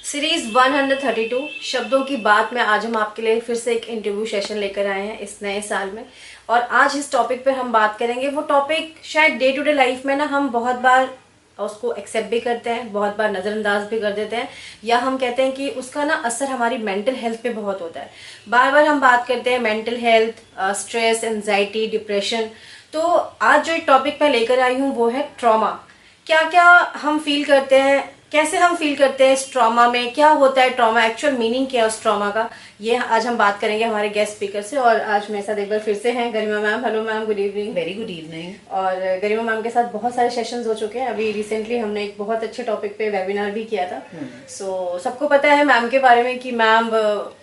Series 132 शब्दों की बात में आज हम आपके लिए फिर से एक इंटरव्यू सेशन लेकर आए हैं इस नए साल में। और आज इस टॉपिक पर हम बात करेंगे। वो टॉपिक शायद डे टू डे लाइफ में ना हम बहुत बार उसको एक्सेप्ट भी करते हैं, बहुत बार नज़रअंदाज भी कर देते हैं, या हम कहते हैं कि उसका ना असर हमारी मेंटल हेल्थ पे बहुत होता है। बार बार हम बात करते हैं mental health, stress, anxiety, depression. तो आज जो एक टॉपिक मैं लेकर आई हूँ वो है ट्रॉमा। क्या क्या हम फील करते हैं, कैसे हम फील करते हैं इस ट्रॉमा में, क्या होता है ट्रॉमा, एक्चुअल मीनिंग क्या है उस ट्रॉमा का, ये आज हम बात करेंगे हमारे गेस्ट स्पीकर से। और आज मेरे साथ एक बार फिर से हैं Garima ma'am. Hello ma'am, good evening. Very good evening. और गरिमा मैम के साथ बहुत सारे सेशंस हो चुके हैं। अभी रिसेंटली हमने एक बहुत अच्छे टॉपिक पे वेबिनार भी किया था। सो सबको पता है मैम के बारे में कि मैम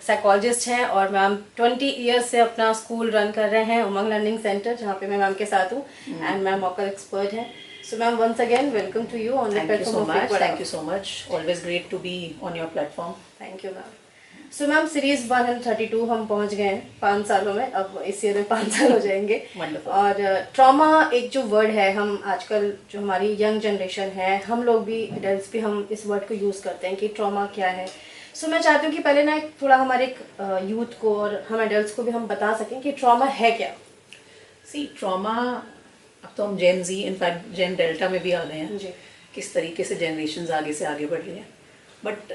साइकोलॉजिस्ट हैं और मैम 20 ईयर्स से अपना स्कूल रन कर रहे हैं, उमंग लर्निंग सेंटर, जहाँ पे मैं मैम के साथ हूँ। एंड मैम वॉकर एक्सपर्ट हैं। So ma'am, once again, welcome to you on the platform of Equal. Thank you so much. Always great to be on your platform. Thank you ma'am. So ma'am, series 132 हम पहुंच गए हैं 5 सालों में। अब इस year में 5 साल हो जाएंगे। Wonderful. और ट्रॉमा एक जो वर्ड है, हम आजकल जो हमारी यंग जनरेशन है, हम लोग भी एडल्ट्स भी हम इस वर्ड को यूज़ करते हैं कि ट्रॉमा क्या है। सो मैं चाहती हूँ कि पहले ना एक थोड़ा हमारे यूथ को और हम एडल्ट्स को भी हम बता सकें कि ट्रॉमा है क्या। See, trauma, अब तो हम जेन जी, इनफैक्ट जेन डेल्टा में भी आ गए हैं। किस तरीके से जनरेशंस आगे से आगे बढ़ रही हैं। बट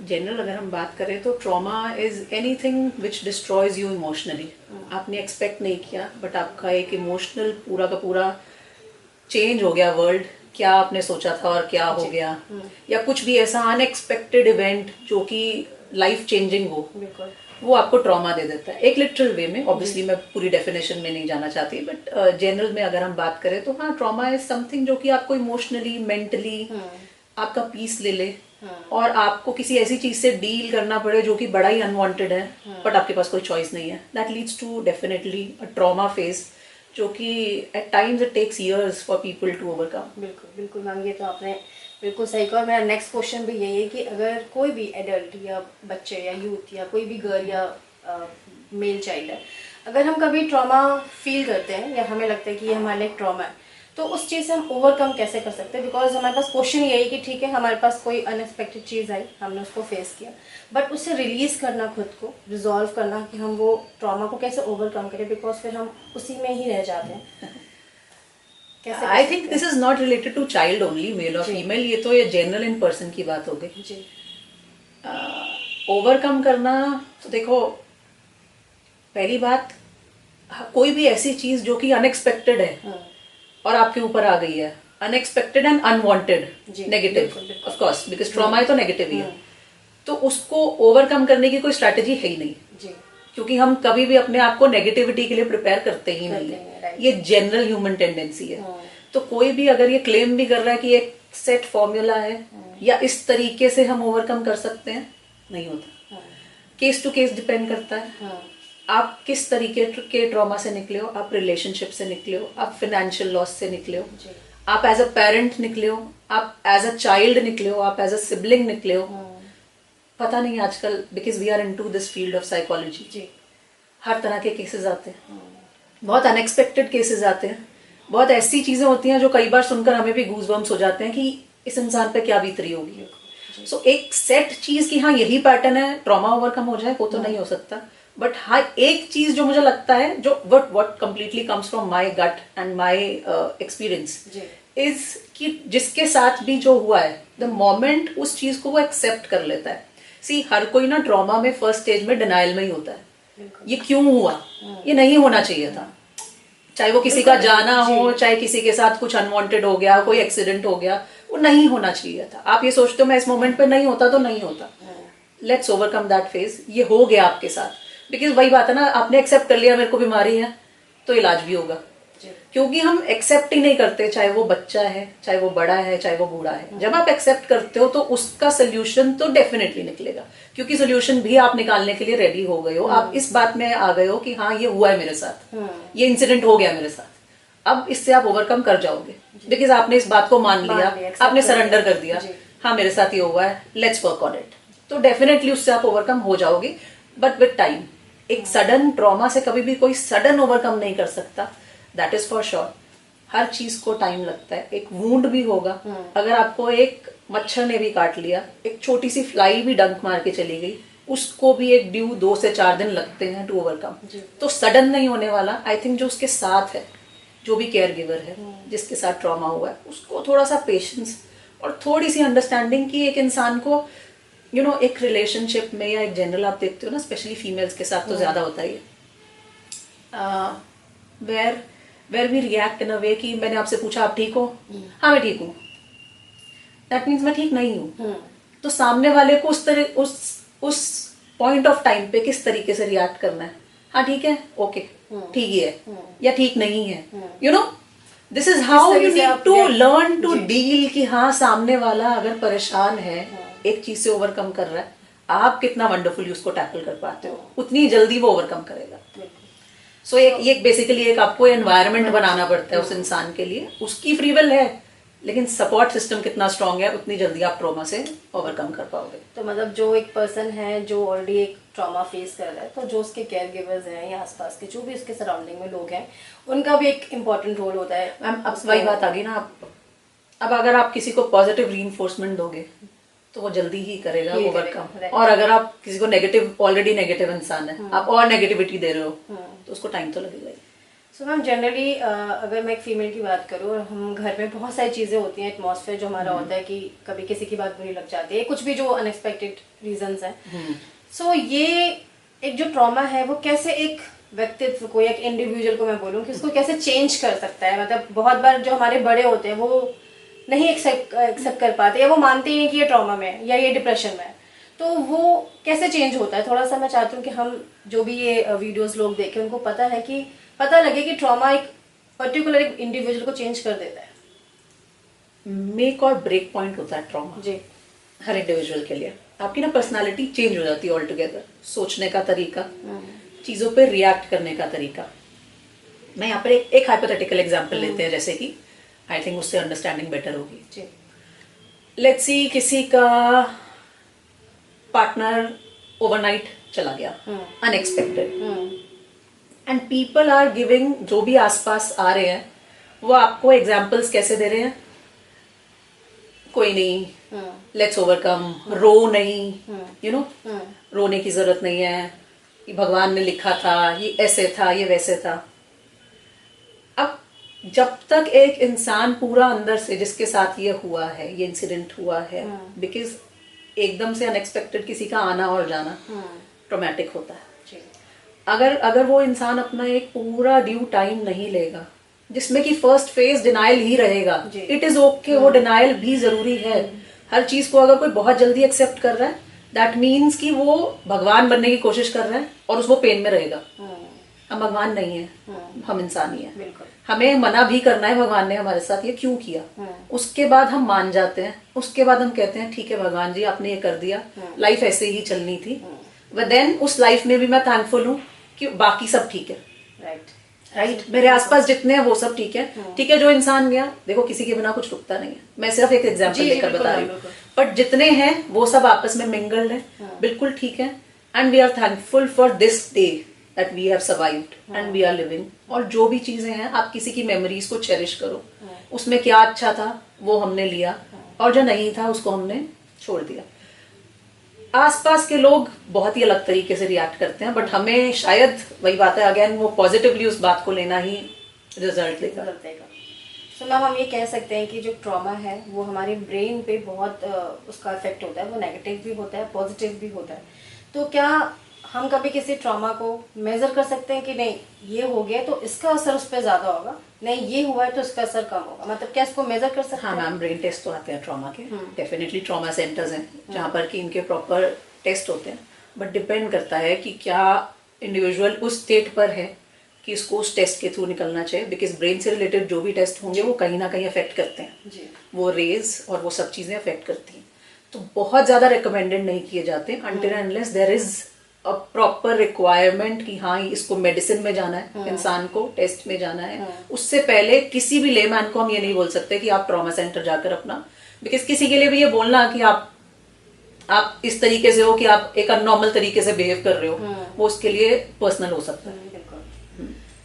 जनरल अगर हम बात करें तो trauma is anything which destroys you emotionally. आपने एक्सपेक्ट नहीं किया बट आपका एक इमोशनल पूरा का पूरा चेंज हो गया वर्ल्ड। क्या आपने सोचा था और क्या हो गया, या कुछ भी ऐसा अनएक्सपेक्टेड इवेंट जो कि लाइफ चेंजिंग हो, वो आपको ट्रॉमा दे देता है। एक लिटरल वे में, ऑब्वियसली मैं पूरी डेफिनेशन में नहीं जाना चाहती, बट जनरल में अगर हम बात करें तो हाँ, ट्रॉमा इज समथिंग जो कि आपको इमोशनली, मेंटली आपका पीस ले ले और आपको किसी ऐसी चीज से डील करना पड़े जो कि बड़ा ही अनवांटेड है, बट आपके पास कोई चॉइस नहीं है। That leads to definitely a trauma phase, जो कि at times it takes years for people to overcome. बिल्कुल बिल्कुल मैम, ये तो आपने बिल्कुल सही कहा। मेरा नेक्स्ट क्वेश्चन भी यही है कि अगर कोई भी एडल्ट या बच्चे या यूथ या कोई भी गर्ल या मेल चाइल्ड है, अगर हम कभी ट्रॉमा फील करते हैं या हमें लगता है कि ये हमारे लिए एक ट्रॉमा है, तो उस चीज़ से हम ओवरकम कैसे कर सकते हैं। बिकॉज हमारे पास क्वेश्चन यही कि ठीक है, हमारे पास कोई अनएक्सपेक्टेड चीज़ आई, हमने उसको फेस किया, बट उससे रिलीज़ करना, खुद को रिजॉल्व करना कि हम वो ट्रॉमा को कैसे ओवरकम करें, बिकॉज फिर हम उसी में ही रह जाते हैं। I think this is not related to child only, male और फीमेल, ये तो ये जनरल इन पर्सन की बात हो गई जी। ओवरकम करना तो देखो, पहली बात, कोई भी ऐसी चीज जो कि अनएक्सपेक्टेड है और आपके ऊपर आ गई है, unexpected and unwanted, negative, of course, because trauma है तो नेगेटिव ही है, तो उसको ओवरकम करने की कोई स्ट्रैटेजी है ही नहीं जी। क्योंकि हम कभी भी अपने आप को नेगेटिविटी के लिए प्रिपेयर करते ही नहीं है, ये जनरल ह्यूमन टेंडेंसी है। तो कोई भी अगर ये क्लेम भी कर रहा है कि एक सेट फॉर्मूला है या इस तरीके से हम ओवरकम कर सकते हैं, नहीं होता। केस टू केस डिपेंड करता है। आप किस तरीके के ट्रॉमा से निकले हो, आप रिलेशनशिप से निकले हो, आप फाइनेंशियल लॉस से निकले हो, आप एज अ पेरेंट निकले हो, आप एज अ चाइल्ड निकले हो, आप एज अ सिबलिंग निकले हो, पता नहीं आजकल, because we are into this field of psychology, हर तरह के केसेस आते हैं, बहुत अनएक्सपेक्टेड केसेस आते हैं, बहुत ऐसी चीजें होती हैं जो कई बार सुनकर हमें भी गूज़बम्स हो जाते हैं कि इस इंसान पे क्या बीत रही होगी। सो एक सेट चीज की हाँ यही पैटर्न है, ट्रॉमा ओवरकम हो जाए, वो तो नहीं हो सकता। बट हाँ, एक चीज जो मुझे लगता है, जो what completely comes from my gut and my experience is कि जिसके साथ भी जो हुआ है, द मोमेंट उस चीज को वो एक्सेप्ट कर लेता है। सी, हर कोई ना ट्रॉमा में फर्स्ट स्टेज में डिनाइल में ही होता है, ये क्यों हुआ, ये नहीं होना चाहिए था, चाहे वो किसी का जाना हो, चाहे किसी के साथ कुछ अनवांटेड हो गया, कोई एक्सीडेंट हो गया, वो नहीं होना चाहिए था। आप ये सोचते हो मैं इस मोमेंट पे नहीं होता तो नहीं होता, लेट्स ओवरकम दैट फेज। ये हो गया आपके साथ, बिकॉज वही बात है ना, आपने एक्सेप्ट कर लिया मेरे को बीमारी है तो इलाज भी होगा, क्योंकि हम एक्सेप्ट ही नहीं करते, चाहे वो बच्चा है, चाहे वो बड़ा है, चाहे वो बूढ़ा है। जब आप एक्सेप्ट करते हो तो उसका सोल्यूशन तो डेफिनेटली निकलेगा, क्योंकि सोल्यूशन भी आप निकालने के लिए रेडी हो गए हो। आप इस बात में आ गए हो कि हाँ ये हुआ है मेरे साथ, ये इंसिडेंट हो गया मेरे साथ, अब इससे आप ओवरकम कर जाओगे, बिकॉज आपने इस बात को मान लिया, आपने सरेंडर कर दिया, हाँ मेरे साथ ये हुआ है, लेट्स वर्क ऑन इट, तो डेफिनेटली उससे आप ओवरकम हो जाओगे। बट विद टाइम, एक सडन ट्रॉमा से कभी भी कोई सडन ओवरकम नहीं कर सकता, दैट इज फॉर श्योर। हर चीज को टाइम लगता है, एक वूंड भी होगा। अगर आपको एक मच्छर ने भी काट लिया, एक छोटी सी फ्लाई भी डंक मार के चली गई, उसको भी एक ड्यू 2 से 4 दिन लगते हैं टू ओवरकम। तो सडन नहीं होने वाला। आई थिंक जो उसके साथ है, जो भी केयर गिवर है, जिसके साथ ट्रॉमा हुआ है, उसको थोड़ा सा पेशेंस और थोड़ी सी अंडरस्टैंडिंग की एक इंसान को एक रिलेशनशिप में या एक जनरल आप देखते हो ना, स्पेशली फीमेल्स के साथ तो ज्यादा होता ही है, वेर वी रिएक्ट इन अ वे कि मैंने आपसे पूछा आप ठीक हो, हाँ मैं ठीक हूँ, दैट मीन्स मैं ठीक नहीं हूँ। तो सामने वाले को उस पॉइंट ऑफ टाइम पे किस तरीके से रिएक्ट करना है, हाँ ठीक है, ओके ठीक ही है, या ठीक नहीं है, this is how you need to learn to deal कि हाँ सामने वाला अगर परेशान है, एक चीज से ओवरकम कर रहा है, आप कितना वंडरफुली उसको टैकल कर पाते हो, उतनी जल्दी वो ओवरकम करेगा। सो एक बेसिकली एक आपको एनवायरनमेंट बनाना पड़ता है उस इंसान के लिए, उसकी फ्री विल है, लेकिन सपोर्ट सिस्टम कितना स्ट्रांग है, उतनी जल्दी आप ट्रॉमा से ओवरकम कर पाओगे। तो मतलब जो एक पर्सन है जो ऑलरेडी एक ट्रॉमा फेस कर रहा है, तो जो उसके केयर गिवर्स हैं या आसपास के जो भी उसके सराउंडिंग में लोग हैं, उनका भी एक इम्पोर्टेंट रोल होता है। मैम अब वही बात आ गई ना, अब अगर आप किसी को पॉजिटिव रीइंफोर्समेंट दोगे तो वो जल्दी ही करेगा ओवरकम, और अगर आप किसी को नेगेटिव, ऑलरेडी नेगेटिव इंसान है, आप और नेगेटिविटी दे रहे हो तो उसको टाइम तो लगेगा ही। सो मैम जनरली अगर मैं एक फीमेल की बात करूँ, और हम घर में बहुत सारी चीज़ें होती हैं, एटमॉस्फेयर जो हमारा होता है कि कभी किसी की बात बुरी लग जाती है, कुछ भी जो अनएक्सपेक्टेड रीजंस हैं। सो ये एक जो ट्रॉमा है वो कैसे एक व्यक्तित्व को या एक इंडिविजुअल को मैं बोलूँ कि उसको कैसे चेंज कर सकता है। मतलब बहुत बार जो हमारे बड़े होते हैं वो नहीं एक्सेप्ट कर पाते, या वो मानते ही नहीं कि ये ट्रॉमा में है या ये डिप्रेशन में है, तो वो कैसे चेंज होता है। थोड़ा सा मैं चाहती हूँ कि हम जो भी ये वीडियोस लोग देखें उनको पता लगे कि ट्रॉमा एक पर्टिकुलर एक इंडिविजुअल को चेंज कर देता है। मेक और ब्रेक पॉइंट होता है ट्रॉमा जी, हर इंडिविजुअल के लिए। आपकी ना पर्सनालिटी चेंज हो जाती है ऑल टुगेदर, सोचने का तरीका, चीजों पे रिएक्ट करने का तरीका। मैं यहाँ पर एक हाइपोथेटिकल एग्जांपल लेते हैं, जैसे कि आई थिंक उससे अंडरस्टैंडिंग बेटर होगी। लेट्स सी किसी का पार्टनर ओवरनाइट चला गया, unexpected, and people are giving, जो भी आसपास आ रहे हैं वो आपको एग्जाम्पल्स कैसे दे रहे हैं, कोई नहीं, लेट्स ओवरकम, रो नहीं, रोने की जरूरत नहीं है, ये भगवान ने लिखा था, ये ऐसे था, ये वैसे था। अब जब तक एक इंसान पूरा अंदर से, जिसके साथ ये हुआ है, ये इंसिडेंट हुआ है, बिकॉज एकदम से अनएक्सपेक्टेड किसी का आना और जाना ट्रॉमेटिक होता है। अगर वो इंसान अपना एक पूरा ड्यू टाइम नहीं लेगा, जिसमें कि फर्स्ट फेज डिनाइल ही रहेगा, इट इज ओके, वो डिनाइल भी जरूरी है। हर चीज को अगर कोई बहुत जल्दी एक्सेप्ट कर रहा है, दैट मीन्स कि वो भगवान बनने की कोशिश कर रहा है और उसको पेन में रहेगा। हम भगवान नहीं है, हम इंसान ही है। हमें मना भी करना है, भगवान ने हमारे साथ ये क्यों किया, उसके बाद हम मान जाते हैं, उसके बाद हम कहते हैं ठीक है भगवान जी आपने ये कर दिया, लाइफ ऐसे ही चलनी थी, बट देन उस लाइफ में भी मैं थैंकफुल हूँ कि बाकी सब ठीक है। राइट, मेरे आसपास जितने हैं वो सब ठीक है। ठीक है, जो इंसान गया, देखो किसी के बिना कुछ रुकता नहीं है, मैं सिर्फ एक एग्जांपल लेकर बता रही हूँ, बट जितने हैं वो सब आपस में मिंगल्ड है, बिल्कुल ठीक है, and we are thankful for this day that we have survived and we are living. और जो भी चीजें हैं, आप किसी की मेमोरीज को चेरिश करो, उसमें क्या अच्छा था वो हमने लिया, और जो नहीं था उसको हमने छोड़ दिया। आसपास के लोग बहुत ही अलग तरीके से रिएक्ट करते हैं, बट हमें शायद वही बात है, अगेन वो पॉजिटिवली उस बात को लेना ही रिजल्ट लेगा। तो मैम हम ये कह सकते हैं कि जो ट्रॉमा है वो हमारे ब्रेन पे बहुत उसका इफेक्ट होता है, वो नेगेटिव भी होता है, पॉजिटिव भी होता है। तो क्या हम कभी किसी ट्रॉमा को मेजर कर सकते हैं कि नहीं ये हो गया तो इसका असर उस पर ज्यादा होगा, नहीं ये हुआ है तो इसका असर कम होगा, मतलब क्या इसको मेजर कर सकते हैं? हाँ मैम, ब्रेन टेस्ट तो आते हैं ट्रॉमा के, डेफिनेटली ट्रॉमा सेंटर्स हैं जहाँ पर कि इनके प्रॉपर टेस्ट होते हैं, बट डिपेंड करता है कि क्या इंडिविजुअल उस स्टेट पर है कि इसको उस टेस्ट के थ्रू निकलना चाहिए, बिकॉज ब्रेन से रिलेटेड जो भी टेस्ट होंगे वो कहीं ना कहीं अफेक्ट करते हैं जी। वो रेज और वो सब चीजें अफेक्ट करती हैं, तो बहुत ज्यादा रिकमेंडेड नहीं किए जाते until and unless there is a proper requirement कि हाँ इसको मेडिसिन में जाना है, इंसान को टेस्ट में जाना है। उससे पहले किसी भी लेमैन को हम ये नहीं बोल सकते कि आप ट्रॉमा सेंटर जाकर अपना, बिकॉज किसी के लिए भी ये बोलना कि आप इस तरीके से हो कि आप एक अननॉर्मल तरीके से बिहेव कर रहे हो, वो उसके लिए पर्सनल हो सकता है।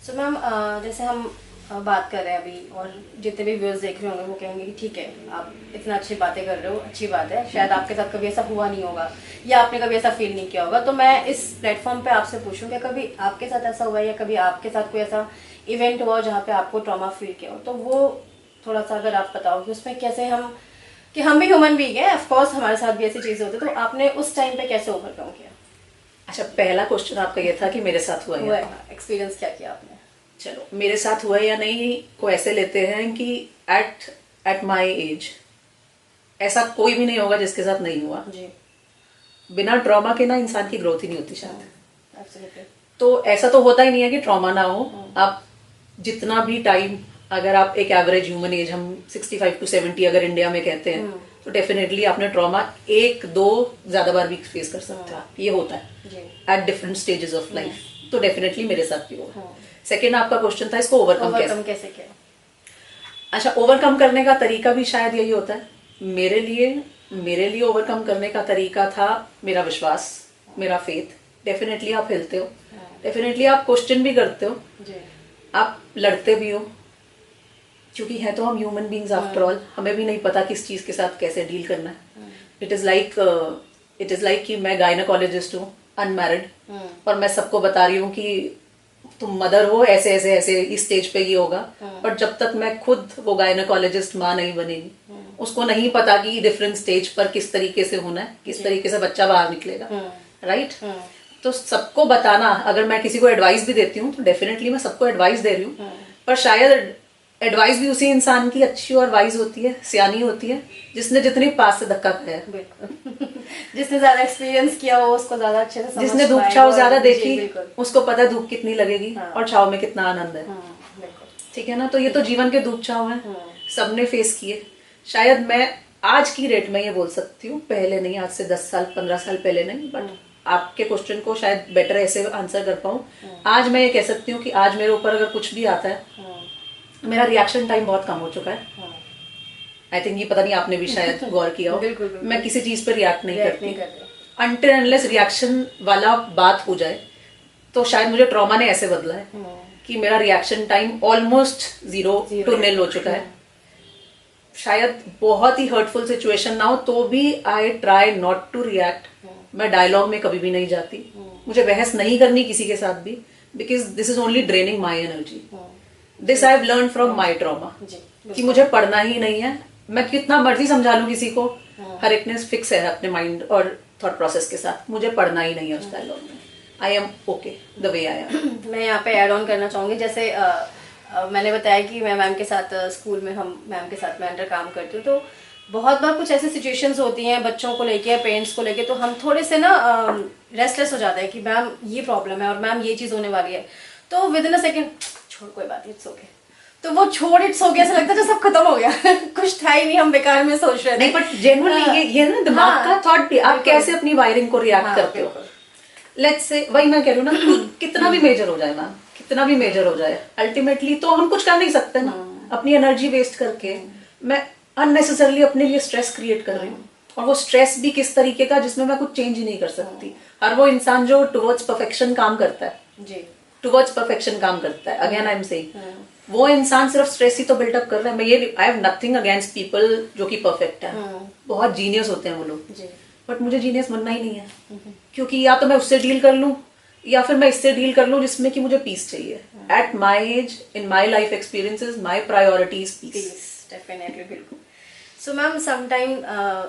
सो मैम जैसे हम बात कर रहे हैं अभी, और जितने भी व्यूअर्स देख रहे होंगे वो कहेंगे कि ठीक है आप इतना अच्छी बातें कर रहे हो, अच्छी बात है, शायद आपके साथ कभी ऐसा हुआ नहीं होगा या आपने कभी ऐसा फील नहीं किया होगा। तो मैं इस प्लेटफॉर्म पे आपसे पूछूं क्या कभी आपके साथ ऐसा हुआ है या कभी आपके साथ कोई ऐसा इवेंट हुआ जहाँ पे आपको ट्रॉमा फील किया हो, तो वो थोड़ा सा अगर आप बताओ कि उसमें कैसे हम भी ह्यूमन बीइंग हैं, ऑफ कोर्स हमारे साथ भी ऐसी चीजें होती है, तो आपने उस टाइम पे कैसे ओवरकम किया? अच्छा, पहला क्वेश्चन आपका ये था कि मेरे साथ हुआ है, एक्सपीरियंस क्या किया आपने? चलो, मेरे साथ हुआ या नहीं को ऐसे लेते हैं कि एट माई एज ऐसा कोई भी नहीं होगा जिसके साथ नहीं हुआ जी। बिना ट्रॉमा के ना इंसान की ग्रोथ ही नहीं होती शायद। Absolutely. तो ऐसा तो होता ही नहीं है कि ट्रॉमा ना हो। आप जितना भी टाइम, अगर आप एक एवरेज ह्यूमन एज हम 65 to 70 अगर इंडिया में कहते हैं तो डेफिनेटली आपने ट्रॉमा एक दो ज्यादा बार भी फेस कर सकते हैं, ये होता है at different stages of life. तो डेफिनेटली मेरे साथ भी हुआ। सेकेंड आपका क्वेश्चन था इसको ओवरकम कैसे किया। अच्छा, ओवरकम करने का तरीका भी शायद यही होता है। मेरे लिए ओवरकम करने का तरीका था मेरा विश्वास, मेरा फेथ। डेफिनेटली आप हिलते हो, डेफिनेटली आप क्वेश्चन भी करते हो, आप लड़ते भी हो, क्योंकि है तो हम ह्यूमन बींग्स आफ्टर ऑल। हमें भी नहीं पता किस चीज के साथ कैसे डील करना है। इट इज लाइक कि मैं गायनोकोलॉजिस्ट हूँ, अनमैरिड, और मैं सबको बता रही हूँ कि तुम मदर हो, ऐसे ऐसे ऐसे इस स्टेज पे ये होगा। बट जब तक मैं खुद वो गायनोकोलॉजिस्ट माँ नहीं बनेगी, उसको नहीं पता कि डिफरेंट स्टेज पर किस तरीके से होना है, किस तरीके से बच्चा बाहर निकलेगा, राइट। तो सबको बताना, अगर मैं किसी को एडवाइस भी देती हूँ तो डेफिनेटली मैं सबको एडवाइस दे रही हूँ, पर शायद एडवाइस भी उसी इंसान की अच्छी और वाइज होती है, सियानी होती है, जिसने जितनी पास से धक्का खाया, जिसने ज्यादा एक्सपीरियंस किया हो उसको ज्यादा अच्छे से समझ, जिसने धूप छाव ज्यादा देखी उसको पता है धूप कितनी लगेगी और छाव में कितना आनंद है। ठीक है ना। तो ये तो जीवन के धूप छाव है, सबने फेस किए। शायद मैं आज की डेट में ये बोल सकती हूँ, पहले नहीं, आज से 10 साल 15 साल पहले नहीं, बट आपके क्वेश्चन को शायद बेटर ऐसे आंसर कर पाऊँ। आज मैं ये कह सकती हूँ कि आज मेरे ऊपर अगर कुछ भी आता है, मेरा रिएक्शन टाइम बहुत कम हो चुका है। आई थिंक ये पता नहीं आपने भी शायद गौर किया हो। मैं किसी चीज पर रिएक्ट नहीं करती अनटिल अनलेस रिएक्शन वाला बात हो जाए। तो शायद मुझे ट्रॉमा ने ऐसे बदला है कि मेरा reaction time almost 0 to nil हो चुका है। शायद बहुत ही हर्टफुल सिचुएशन ना हो तो भी I try not to react. मैं डायलॉग में कभी भी नहीं जाती, मुझे बहस नहीं करनी किसी के साथ भी, because this is only draining my energy. This I have learn from my trauma कि मुझे पढ़ना ही नहीं है। मैं कितना मर्जी समझा लूं किसी को, हर एक ने फिक्स है अपने माइंड और थॉट प्रोसेस के साथ, मुझे पढ़ना ही नहीं है उस डायलॉग में। I am okay the way I am. मैं यहाँ पे ऐड ऑन करना चाहूंगी, जैसे मैंने बताया कि मैं मैम के साथ स्कूल में, हम मैम के साथ मैं अंडर काम करती हूँ, तो बहुत बार कुछ ऐसी सिचुएशंस होती हैं बच्चों को लेके या पेरेंट्स को लेके, तो हम थोड़े से ना रेस्टलेस हो जाते हैं कि मैम ये प्रॉब्लम है और मैम ये चीज़ होने वाली है, तो विद इन अ सेकेंड छोड़ कोई बात नहीं, इट्स ओके, तो वो छोड़ इट्स ओके ऐसा लगता है जैसे सब खत्म हो गया कुछ था ही नहीं, हम बेकार में सोच रहे थे। नहीं, बट जेन्युइनली ये ना दिमाग का थॉट भी, आप कैसे अपनी वायरिंग को रिएक्ट करते हो। लेट्स से वही मैं कह रही हूँ ना, कितना भी मेजर हो जाए मैम, कितना भी मेजर हो जाए, अल्टीमेटली तो हम कुछ कर नहीं सकते ना अपनी एनर्जी वेस्ट करके। मैं अननेसेसरली अपने लिए स्ट्रेस क्रिएट कर रही हूँ, और वो स्ट्रेस भी किस तरीके का जिसमें मैं कुछ चेंज ही नहीं कर सकती। हर वो इंसान जो टुवर्ड्स परफेक्शन काम करता है जी, टुवर्ड्स परफेक्शन काम करता है, अगेन आई एम सेइंग, वो इंसान सिर्फ स्ट्रेस ही तो बिल्डअप कर रहा है। मैं ये I have nothing against people जो कि परफेक्ट है, बहुत जीनियस होते हैं वो लोग, बट मुझे जीनियस बनना ही नहीं है, क्योंकि या तो मैं उससे डील कर लूं या फिर मैं इससे डील कर लूं जिसमें कि मुझे पीस चाहिए। At my age, in my life experiences, my priority is peace. Definitely, बिल्कुल। सो मैम समटाइम,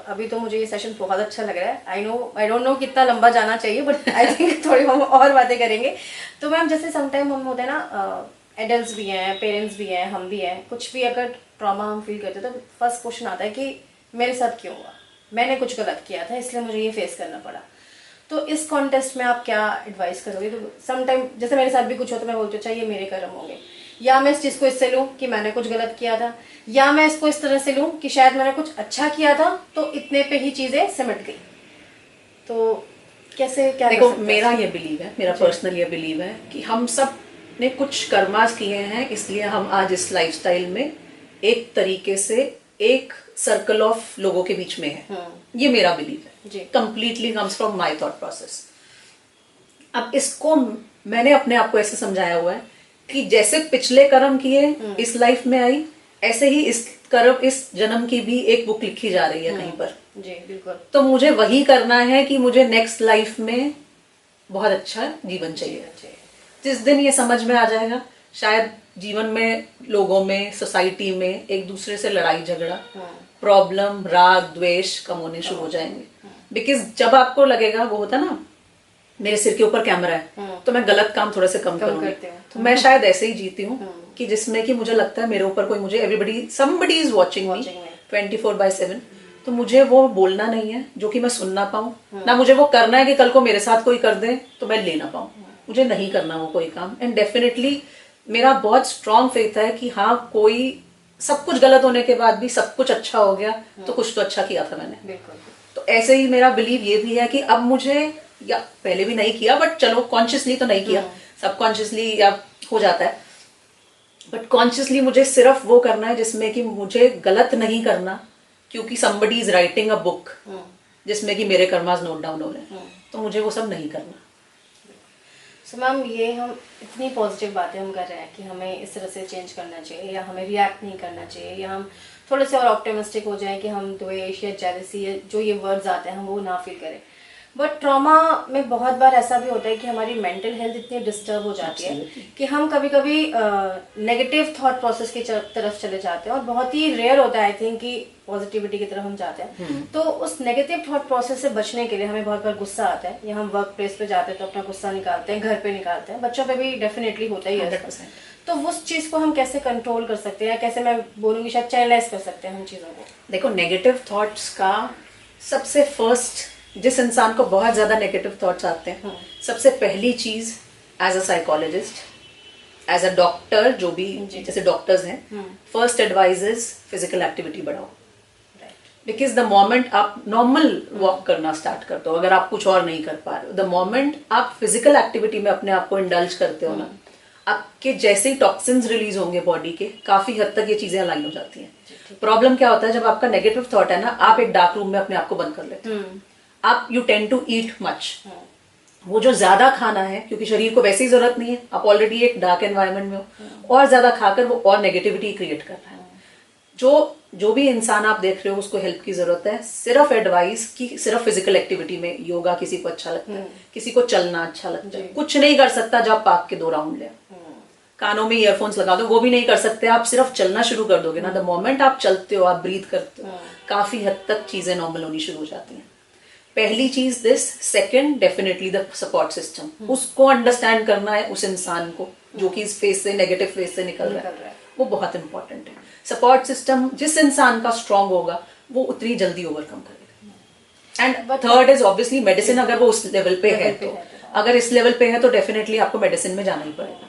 अभी तो मुझे ये सेशन बहुत अच्छा लग रहा है, आई डोंट नो कितना लंबा जाना चाहिए, बट आई थिंक थोड़ी हम और बातें करेंगे। तो मैम जैसे समटाइम हम होते हैं ना, एडल्ट भी हैं, पेरेंट्स भी हैं, हम भी हैं, कुछ भी अगर ट्रॉमा हम फील करते हैं तो फर्स्ट क्वेश्चन आता है कि मेरे साथ क्यों हुआ, मैंने कुछ गलत किया था इसलिए मुझे ये फेस करना पड़ा। तो इस कॉन्टेस्ट में आप क्या एडवाइस करोगे? तो समटाइम जैसे मेरे साथ भी कुछ होता है, मैं बोलती हूँ अच्छा ये मेरे कर्म होंगे, या मैं इस चीज़ को इससे लूँ कि मैंने कुछ गलत किया था, या मैं इसको इस तरह से लूँ कि शायद मैंने कुछ अच्छा किया था तो इतने पे ही चीज़ें सिमट गई। तो कैसे क्या देखो, मेरा ये बिलीव है, मेरा पर्सनल ये बिलीव है कि हम सब ने कुछ कर्मास किए हैं, इसलिए हम आज इस लाइफस्टाइल में एक तरीके से एक सर्कल ऑफ लोगों के बीच में है। ये मेरा बिलीव है, completely comes from my thought process. अब इसको मैंने अपने आप को ऐसे समझाया हुआ है कि जैसे पिछले कर्म किए इस लाइफ में आई, ऐसे ही इस कर्म इस जन्म की भी एक बुक लिखी जा रही है कहीं पर। जी बिल्कुल। तो मुझे वही करना है कि मुझे नेक्स्ट लाइफ में बहुत अच्छा जीवन चाहिए। जिस दिन ये समझ में आ जाएगा, शायद जीवन में, लोगों में, सोसाइटी में एक दूसरे से लड़ाई झगड़ा, प्रॉब्लम, राग द्वेष कम होने शुरू हो जाएंगे। बिकॉज जब आपको लगेगा, वो होता ना, मेरे सिर के ऊपर कैमरा है तो मैं गलत काम थोड़े से कम करूंगी। तो मैं शायद ऐसे ही जीती हूँ कि जिसमें कि मुझे लगता है मेरे ऊपर कोई, मुझे एवरीबडी, समबडी इज वॉचिंग मी 24/7। तो मुझे वो बोलना नहीं है जो कि मैं सुन ना पाऊँ, ना मुझे वो करना है कि कल को मेरे साथ कोई कर दे तो मैं ले ना पाऊँ। मुझे नहीं करना वो कोई काम। एंड डेफिनेटली मेरा बहुत स्ट्रॉन्ग फेथ है कि हाँ, कोई सब कुछ गलत होने के बाद भी सब कुछ अच्छा हो गया तो कुछ तो अच्छा किया था मैंने। तो ऐसे ही मेरा बिलीव ये भी है कि अब मुझे, या पहले भी नहीं किया बट चलो कॉन्शियसली तो नहीं किया, सबकॉन्शियसली या हो जाता है, बट कॉन्शियसली मुझे सिर्फ वो करना है जिसमें कि मुझे गलत नहीं करना, क्योंकि somebody is writing a book जिसमें कि मेरे कर्मास नोट डाउन हो रहे हैं। तो मुझे वो सब नहीं करना। सो मैम, ये हम इतनी पॉजिटिव बातें हम कर रहे हैं कि हमें इस तरह से चेंज करना चाहिए, या हमें रिएक्ट नहीं करना चाहिए, या हम थोड़े से और ऑप्टिमिस्टिक हो जाएं कि हम द्वेष या जेलसी, जो ये वर्ड्स आते हैं हम वो ना फील करें। बट ट्रॉमा में बहुत बार ऐसा भी होता है कि हमारी मेंटल हेल्थ इतनी डिस्टर्ब हो जाती है कि हम कभी कभी नेगेटिव थॉट प्रोसेस की तरफ चले जाते हैं, और बहुत ही रेयर होता है आई थिंक कि पॉजिटिविटी की तरफ हम जाते हैं। तो उस नेगेटिव थॉट प्रोसेस से बचने के लिए हमें बहुत बार गुस्सा आता है, या हम वर्क प्लेस पे जाते हैं तो अपना गुस्सा निकालते हैं, घर पे निकालते हैं, बच्चों पे भी डेफिनेटली होता ही है। तो उस चीज को हम कैसे कंट्रोल कर सकते हैं, कैसे, मैं बोलूंगी शायद चैनलाइज कर सकते हैं हम चीजों को? देखो, नेगेटिव थॉट्स का सबसे फर्स्ट, जिस इंसान को बहुत ज्यादा नेगेटिव थॉट्स आते हैं, सबसे पहली चीज, as a psychologist, as a doctor, जो भी जैसे डॉक्टर्स हैं, first advice is physical activity बढ़ाओ। बिकॉज द मोमेंट आप नॉर्मल वॉक करना स्टार्ट करते हो, अगर आप कुछ और नहीं कर पा रहे हो, द मोमेंट आप फिजिकल एक्टिविटी में अपने आप को इंडल्ज करते हो ना, आपके जैसे ही टॉक्सिन्स रिलीज होंगे बॉडी के, काफी हद तक ये चीजें अलाइन हो जाती हैं। प्रॉब्लम क्या होता है, जब आपका नेगेटिव थॉट है ना, आप एक डार्क रूम में अपने आप को बंद कर लेते हो, आप you tend to eat much. वो जो ज्यादा खाना है, क्योंकि शरीर को वैसे ही जरूरत नहीं है, आप ऑलरेडी एक डार्क एनवायरनमेंट में हो, और ज्यादा खाकर वो और नेगेटिविटी क्रिएट कर रहा है। जो भी इंसान आप देख रहे हो उसको हेल्प की जरूरत है, सिर्फ एडवाइस की, सिर्फ फिजिकल एक्टिविटी में, योगा किसी को अच्छा लगता है, किसी को चलना अच्छा लगता है, कुछ नहीं कर सकता जब पार्क के 2 राउंड ले, कानों में ईयरफोन्स लगा दो, वो भी नहीं कर सकते, आप सिर्फ चलना शुरू कर दोगे ना, द मोमेंट आप चलते हो, आप ब्रीथ करते हो, काफी हद तक चीजें नॉर्मल होनी शुरू हो जाती हैं। पहली चीज this. Second, definitely the support system, उसको अंडरस्टैंड करना है उस इंसान को जो कि इस फेज से, नेगेटिव फेज से निकल रहा है, वो बहुत इंपॉर्टेंट है। सपोर्ट सिस्टम जिस इंसान का स्ट्रांग होगा वो उतनी जल्दी ओवरकम करेगा। And third is obviously medicine, अगर वो उस लेवल पे है तो, अगर इस लेवल पे है तो डेफिनेटली आपको मेडिसिन में जाना ही पड़ेगा।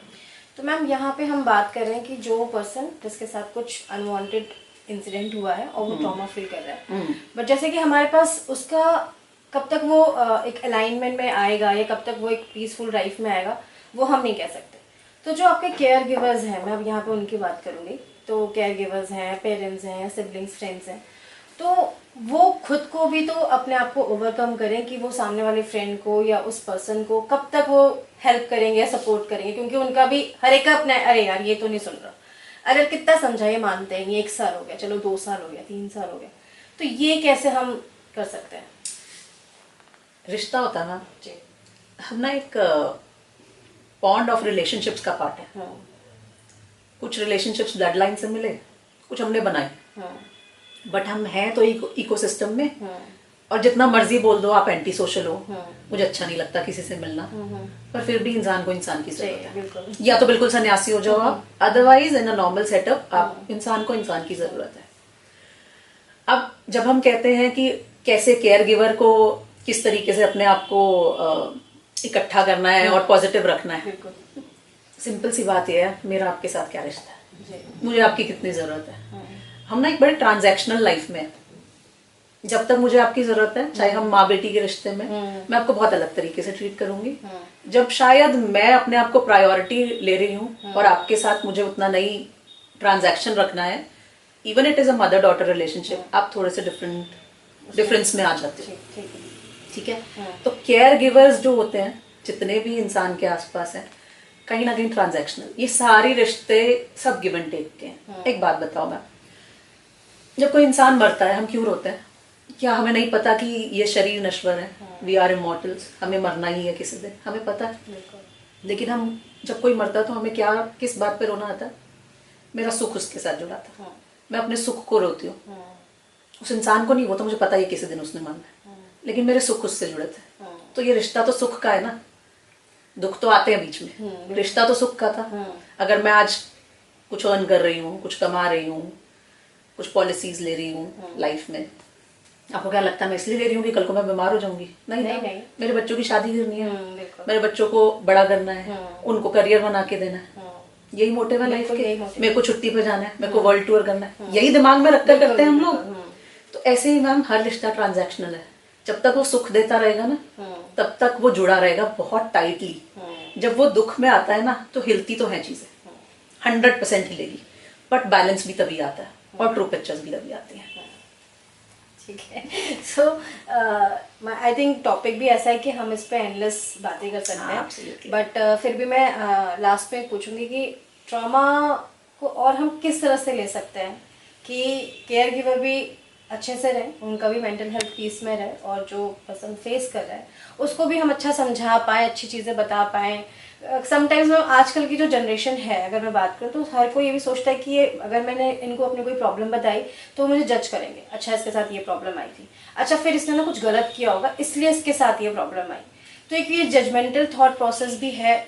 तो मैम, यहाँ पे हम बात कर रहे हैं कि जो पर्सन जिसके साथ कुछ अनवांटेड इंसिडेंट हुआ है और वो ट्रॉमा फील कर रहा है, बट जैसे कि हमारे पास उसका कब तक वो एक अलाइनमेंट में आएगा, या कब तक वो एक पीसफुल लाइफ में आएगा, वो हम नहीं कह सकते। तो जो आपके केयर गिवर्स हैं, मैं अब यहाँ पे उनकी बात करूंगी, तो केयर गिवर्स हैं, पेरेंट्स हैं, सिबलिंग्स, फ्रेंड्स हैं, तो वो खुद को भी तो अपने आप को ओवरकम करें कि वो सामने वाले फ्रेंड को या उस पर्सन को कब तक वो हेल्प करेंगे या सपोर्ट करेंगे, क्योंकि उनका भी हर एक का अपना, अरे यार ये तो नहीं सुन रहा, अरे कितना समझाइए मानते हैं, 1 साल हो गया, चलो 2 साल हो गया, 3 साल हो गया, तो ये कैसे हम कर सकते हैं? रिश्ता होता ना जी, हम ना एक बॉन्ड ऑफ रिलेशनशिप्स का पार्ट है। कुछ रिलेशनशिप्स ब्लड लाइन से मिले, कुछ हमने बनाए, बट हम हैं तो इकोसिस्टम में, और जितना मर्जी बोल दो आप एंटी सोशल हो, मुझे अच्छा नहीं लगता किसी से मिलना, पर फिर भी इंसान को इंसान की जरूरत है। या तो बिल्कुल सन्यासी हो जाओ आप, otherwise in a normal setup आप इंसान को इंसान की जरूरत है। अब जब हम कहते हैं कि कैसे केयर गिवर को किस तरीके से अपने आप को इकट्ठा करना है और पॉजिटिव रखना है, सिंपल सी बात यह है, मेरा आपके साथ क्या रिश्ता है, मुझे आपकी कितनी जरूरत है। हम ना एक बड़े ट्रांजैक्शनल लाइफ में, जब तक मुझे आपकी जरूरत है, चाहे हम माँ बेटी के रिश्ते में, मैं आपको बहुत अलग तरीके से ट्रीट करूंगी। जब शायद मैं अपने आप को प्रायोरिटी ले रही हूँ और आपके साथ मुझे उतना नहीं ट्रांजैक्शन रखना है, even it is a mother daughter relationship, आप थोड़े से डिफरेंस में आ जाते हो। ठीक है, तो केयर गिवर्स जो होते हैं जितने भी इंसान के आसपास हैं, कहीं ना कहीं ट्रांजैक्शनल। ये सारे रिश्ते सब गिव एंड टेक के हैं। एक बात बताओ मैम, जब कोई इंसान मरता है हम क्यों रोते हैं? क्या हमें नहीं पता कि ये शरीर नश्वर है? वी आर इमॉर्टल्स, हमें मरना ही है किसी दिन, हमें पता है। लेकिन हम जब कोई मरता है तो हमें क्या, किस बात पे रोना आता है? मेरा सुख उसके साथ जुड़ा था, मैं अपने सुख को रोती हूँ। उस इंसान को नहीं, वो तो मुझे पता ही किसी दिन उसने मरना है, लेकिन मेरे सुख उससे जुड़े थे। तो ये रिश्ता तो सुख का है ना। दुख तो आते हैं बीच में, रिश्ता तो सुख का था। अगर मैं आज कुछ अर्न कर रही हूँ, कुछ कमा रही हूँ, कुछ पॉलिसीज ले रही हूँ लाइफ में, आपको क्या लगता है मैं इसलिए ले रही हूँ कि कल को मैं बीमार हो जाऊंगी? नहीं, नहीं, नहीं। मेरे बच्चों की शादी करनी है, मेरे बच्चों को बड़ा करना है, उनको करियर बना के देना है, यही मोटिव है लाइफ के। मेरे को छुट्टी पे जाना है, मेरे को वर्ल्ड टूर करना है, यही दिमाग में रखकर करते हैं हम लोग। तो ऐसे ही मैम हर रिश्ता ट्रांजैक्शनल है। जब तक वो सुख देता रहेगा ना, तब तक वो जुड़ा रहेगा बहुत टाइटली। जब वो दुख में आता है ना, तो हिलती तो है चीजें, 100% हिलेगी, बट बैलेंस भी तभी आता है और ट्रू पिक्चर्स भी तभी आती हैं। ठीक है। सो आई थिंक टॉपिक भी ऐसा है कि हम इस पे एंडलेस बातें कर सकते हैं, बट फिर भी मैं लास्ट में पूछूंगी कि ट्रॉमा को और हम किस तरह से ले सकते हैं कि केयर गिवर भी अच्छे से रहे, उनका भी मेंटल हेल्थ पीस में रहे, और जो पर्सन फेस कर रहा है उसको भी हम अच्छा समझा पाए, अच्छी चीज़ें बता पाएँ। समटाइम्स में आजकल की जो जनरेशन है, अगर मैं बात करूँ तो हर कोई ये भी सोचता है कि ये अगर मैंने इनको अपनी कोई प्रॉब्लम बताई तो मुझे जज करेंगे, अच्छा इसके साथ ये प्रॉब्लम आई थी, अच्छा फिर इसने ना कुछ गलत किया होगा इसलिए इसके साथ ये प्रॉब्लम आई। तो एक ये जजमेंटल थॉट प्रोसेस भी है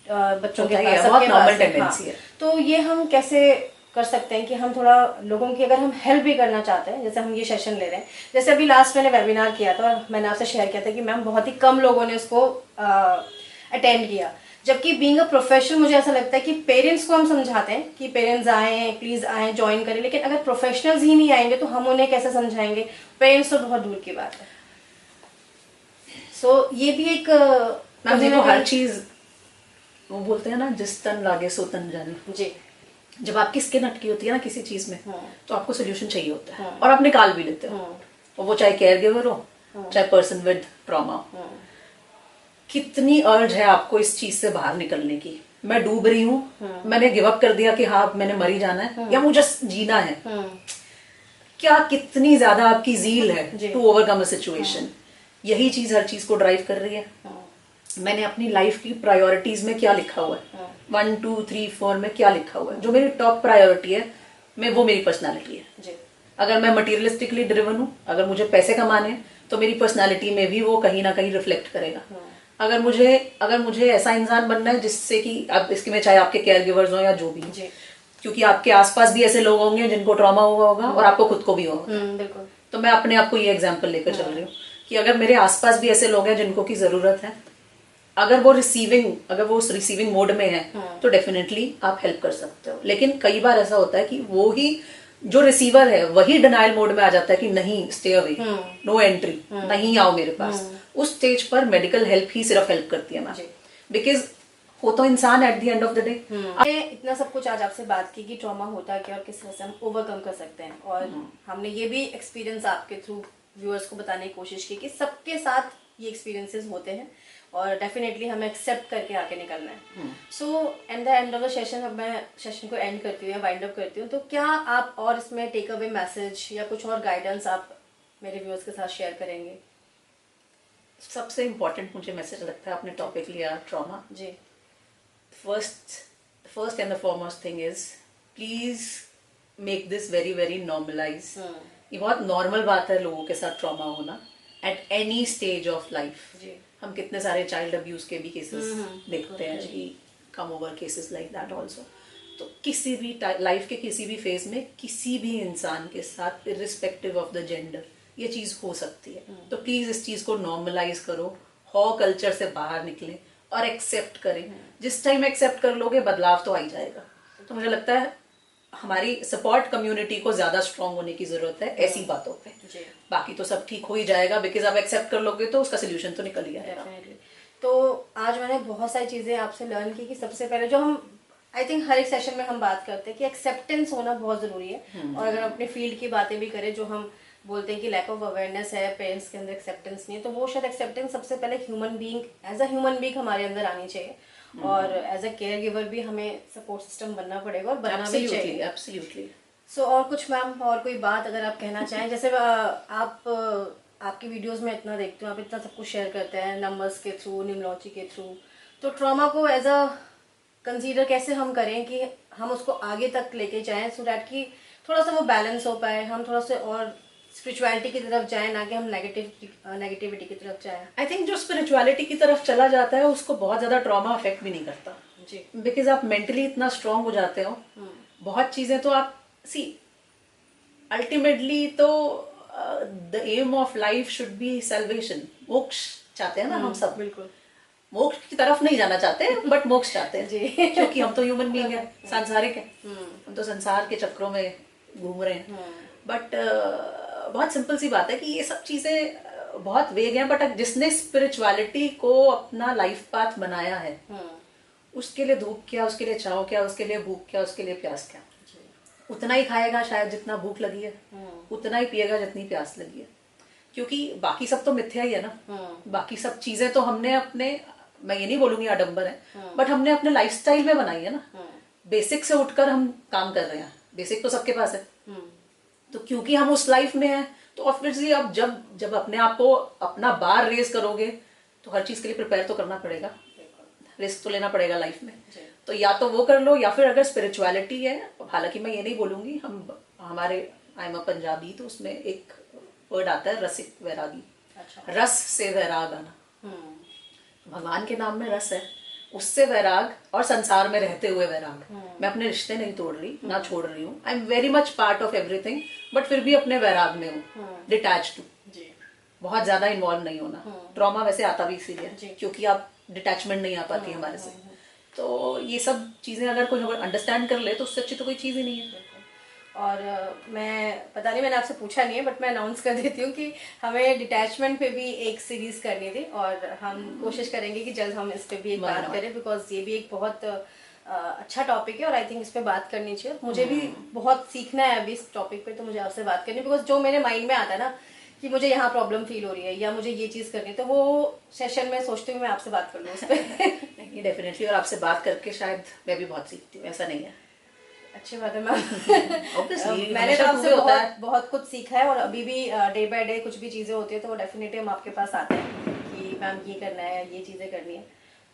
बच्चों के पास, सबके पास। हाँ, तो ये हम कैसे कर सकते हैं कि हम थोड़ा लोगों की अगर हम हेल्प भी करना चाहते हैं, जैसे हम ये सेशन ले रहे हैं, जैसे अभी लास्ट मैंने वेबिनार किया था और मैंने आपसे शेयर किया था कि मैम बहुत ही कम लोगों ने उसको अटेंड किया, जबकि बीइंग अ प्रोफेशनल मुझे ऐसा लगता है कि पेरेंट्स को हम समझाते हैं कि पेरेंट्स आएँ, प्लीज़ आएँ, ज्वाइन करें, लेकिन अगर प्रोफेशनल्स ही नहीं आएंगे तो हम उन्हें कैसे समझाएंगे? पेरेंट्स तो बहुत दूर की बात है। सो ये भी एक मैम देखो, हर चीज वो बोलते हैं ना, जिस तन लागे सो तन जाने। जी। जब आपकी स्किन अटकी होती है ना किसी चीज में, तो आपको सोल्यूशन चाहिए होता है, और आप निकाल भी लेते हो, और वो चाहे केयर गिवर हो, चाहे पर्सन विद ट्रॉमा हो। कितनी अर्ज है आपको इस चीज से बाहर निकलने की? मैं डूब रही हूँ, मैंने गिव अप कर दिया कि हाँ मैंने मर ही जाना है, या मुझे जीना है। क्या कितनी ज्यादा आपकी ज़ील है टू ओवरकम अ सिचुएशन? यही चीज हर चीज को ड्राइव कर रही है। मैंने अपनी लाइफ की प्रायोरिटीज में क्या लिखा हुआ है, 1 2 3 4 में क्या लिखा हुआ है, जो मेरी टॉप प्रायोरिटी है, मैं वो मेरी पर्सनालिटी है। अगर मैं मटीरियलिस्टिकली ड्रिवन हूँ, अगर मुझे पैसे कमाने हैं, तो मेरी पर्सनालिटी में भी वो कहीं ना कहीं रिफ्लेक्ट करेगा। अगर मुझे ऐसा इंसान बनना है जिससे कि अब इसके में चाहे आपके केयर गिवर्स हो या जो भी, क्योंकि आपके आसपास भी ऐसे लोग होंगे जिनको ट्रॉमा हुआ होगा और आपको खुद को भी होगा। बिल्कुल। तो मैं अपने आप को ये एग्जांपल लेकर चल रही हूँ कि अगर मेरे आसपास भी ऐसे लोग हैं जिनको की जरूरत है, अगर वो रिसीविंग मोड में है, तो डेफिनेटली आप हेल्प कर सकते हो। लेकिन कई बार ऐसा होता है कि वो ही जो रिसीवर है वही डिनाइल मोड में आ जाता है कि नहीं, स्टे अवे, नो एंट्री, नहीं आओ मेरे पास। उस स्टेज पर मेडिकल हेल्प ही सिर्फ हेल्प करती है मैम, बिकॉज वो तो इंसान eight the end of the day. इतना सब कुछ आज आपसे बात की कि ट्रॉमा होता है क्या और किस तरह से हम ओवरकम कर सकते हैं, और हमने ये भी एक्सपीरियंस आपके थ्रू व्यूअर्स को बताने की कोशिश की कि सबके साथ ये एक्सपीरियंसेस होते हैं और डेफिनेटली हमें एक्सेप्ट करके आगे निकलना है। So at the end of the session, अब मैं सेशन को एंड करती हूँ या वाइंड अप करती हूँ, तो क्या आप और इसमें टेक अवे मैसेज या कुछ और गाइडेंस आप मेरे व्यूअर्स के साथ शेयर करेंगे? सबसे इम्पोर्टेंट मुझे मैसेज लगता है, आपने टॉपिक लिया ट्रॉमा जी, first and the foremost thing is please make this very very normalize. ये बहुत नॉर्मल बात है लोगों के साथ ट्रॉमा होना at any stage of life. हम कितने सारे चाइल्ड अब्यूज के भी केसेस देखते हैं जी, come over cases like that also. तो किसी भी लाइफ के किसी भी फेज में किसी भी इंसान के साथ इर्रिस्पेक्टिव ऑफ द जेंडर ये चीज हो सकती है। तो प्लीज इस चीज को नॉर्मलाइज करो, हॉ कल्चर से बाहर निकले और एक्सेप्ट करें। जिस टाइम एक्सेप्ट कर लोगे बदलाव तो आ ही जाएगा। तो मुझे लगता है हमारी सपोर्ट कम्युनिटी को ज्यादा स्ट्रांग होने की जरूरत है ऐसी बातों पे। बाकी तो सब ठीक हो ही जाएगा, बिकॉज आप एक्सेप्ट कर लोगे तो उसका सोल्यूशन तो निकल ही आएगा। तो आज मैंने बहुत सारी चीजें आपसे लर्न की कि सबसे पहले जो हम आई थिंक हर एक सेशन में हम बात करते हैं कि एक्सेप्टेंस होना बहुत जरूरी है। और अगर अपने फील्ड की बातें भी करें, जो हम बोलते हैं कि लैक ऑफ अवेयरनेस है, पेरेंट्स के अंदर एक्सेप्टेंस नहीं है, तो वो शायद एक्सेप्टेंस सबसे पहले human being as a human being हमारे अंदर आनी चाहिए। और एज अ केयर गिवर भी हमें सपोर्ट सिस्टम बनना पड़ेगा और बनना भी चाहिए। एब्सोल्युटली। सो और कुछ मैम, और कोई बात अगर आप कहना चाहें, जैसे आपकी वीडियोस में इतना देखती हूँ, आप इतना सब कुछ शेयर करते हैं नंबर्स के थ्रू, न्यूमरोलॉजी के थ्रू, तो ट्रॉमा को एज अ कंसीडर कैसे हम करें कि हम उसको आगे तक लेके जाएं, सो दैट कि थोड़ा सा वो बैलेंस हो पाए, हम थोड़ा सा और स्पिरिचुअलिटी की तरफ जाएं, ना कि हम नेगेटिविटी की तरफ जाएं। आई थिंक जो स्पिरिचुअलिटी की तरफ चला जाता है उसको बहुत ज्यादा ट्रॉमा अफेक्ट भी नहीं करता जी, बिकॉज आप मेंटली इतना स्ट्रांग हो जाते हो, बहुत चीजें तो आप सी अल्टीमेटली तो the aim of life should be salvation. मोक्ष चाहते हैं ना हम सब, बिल्कुल। मोक्ष की तरफ नहीं जाना चाहते बट मोक्ष चाहते हैं जी। क्योंकि हम तो ह्यूमन बीइंग है, सांसारिक है, हम तो संसार के चक्रों में घूम रहे हैं। बट बहुत सिंपल सी बात है कि ये सब चीजें बहुत वेग हैं, बट जिसने स्पिरिचुअलिटी को अपना लाइफ पाथ बनाया है उसके लिए धूप क्या, उसके लिए छाव क्या, उसके लिए भूख क्या, उसके लिए प्यास क्या। उतना ही खाएगा शायद जितना भूख लगी है, उतना ही पिएगा जितनी प्यास लगी है, क्योंकि बाकी सब तो मिथ्या ही है ना। बाकी सब चीजें तो हमने अपने, मैं ये नहीं बोलूंगी आडंबर है, बट हमने अपने लाइफस्टाइल में बनाई है ना। बेसिक से उठकर हम काम कर रहे हैं, बेसिक तो सबके पास है, तो क्योंकि हम उस लाइफ में हैं तो ऑब्वियसली अब जब अपने आप को अपना बार रेस करोगे तो हर चीज के लिए प्रिपेयर तो करना पड़ेगा, रिस्क तो लेना पड़ेगा लाइफ में। तो या तो वो कर लो, या फिर अगर स्पिरिचुअलिटी है, हालांकि मैं ये नहीं बोलूंगी, हमारे आई एम अ पंजाबी, तो उसमें एक वर्ड आता है रसिक वैरागी। अच्छा। रस से वैराग आना, भगवान के नाम में रस है, उससे वैराग, और संसार में रहते हुए वैराग। मैं अपने रिश्ते नहीं तोड़ रही, ना छोड़ रही हूँ, I am very much part of everything, but फिर भी अपने वैराग में हूँ, डिटैच्ड हूँ, बहुत ज्यादा इन्वॉल्व नहीं होना। ट्रॉमा वैसे आता भी इसीलिए क्योंकि आप डिटैचमेंट नहीं आ पाती हमारे से। तो ये सब चीजें अगर कोई अंडरस्टैंड कर ले तो उससे अच्छी तो कोई चीज ही नहीं है। और मैं पता नहीं, मैंने आपसे पूछा नहीं है, बट मैं अनाउंस कर देती हूँ कि हमें डिटैचमेंट पे भी एक सीरीज करनी थी, और हम कोशिश करेंगे कि जल्द हम इस पे भी एक बात करें, बिकॉज ये भी एक बहुत अच्छा टॉपिक है और आई थिंक इस पे बात करनी चाहिए। मुझे भी बहुत सीखना है अभी इस टॉपिक पे, तो मुझे आपसे बात करनी, बिकॉज जो मेरे माइंड में आता है ना कि मुझे यहाँ प्रॉब्लम फील हो रही है या मुझे ये चीज़ करनी है, तो वो सेशन में सोचती हूँ मैं आपसे बात कर लूँ उस पर। नहीं, डेफिनेटली, और आपसे बात करके शायद मैं भी बहुत सीखती हूँ, ऐसा नहीं है। अच्छी बात है मैम। मैंने तो आपसे बहुत कुछ सीखा है, और अभी भी डे बाय डे कुछ भी चीज़ें होती है तो वो डेफिनेटली हम आपके पास आते हैं कि मैम ये करना है, ये चीज़ें करनी है।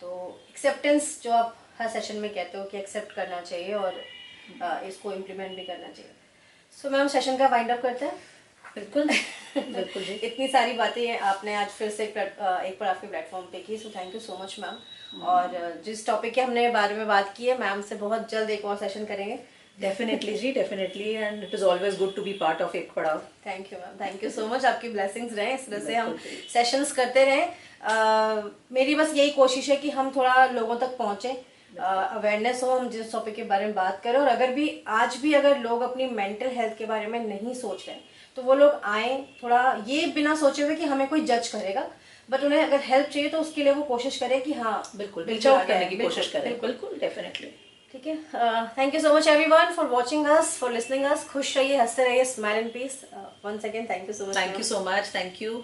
तो एक्सेप्टेंस जो आप हर सेशन में कहते हो कि एक्सेप्ट करना चाहिए और इसको इम्प्लीमेंट भी करना चाहिए। सो मैम, सेशन का वाइंड अप करते हैं। बिल्कुल बिल्कुल जी। इतनी सारी बातें आपने आज फिर से एक बार आपके प्लेटफॉर्म पे की, so thank you so much ma'am. और जिस टॉपिक के हमने बारे में बात की है, मैम से बहुत जल्द एक और सेशन करेंगे। डेफिनेटली जी, definitely, and it is always good to be part of एक पड़ाव। Thank you ma'am, thank you so much. आपकी ब्लेसिंग्स रहें, इस तरह से हम सेशंस करते रहें। मेरी बस यही कोशिश है कि हम थोड़ा लोगों तक पहुंचे, अवेयरनेस हो, हम जिस टॉपिक के बारे में बात करें, और अगर भी आज भी अगर लोग अपनी मेंटल हेल्थ के बारे में नहीं सोच रहे हैं तो वो लोग आए, थोड़ा ये बिना सोचे हुए कि हमें कोई जज करेगा, बट उन्हें अगर हेल्प चाहिए तो उसके लिए वो कोशिश करें कि हाँ बिल्कुल रीच आउट करने की कोशिश करें। बिल्कुल, डेफिनेटली। ठीक है, thank you so much everyone for watching us, for listening us. खुश रहिए, हंसते रहिए, smile and peace. Once again thank you so much. Thank you so much, thank you.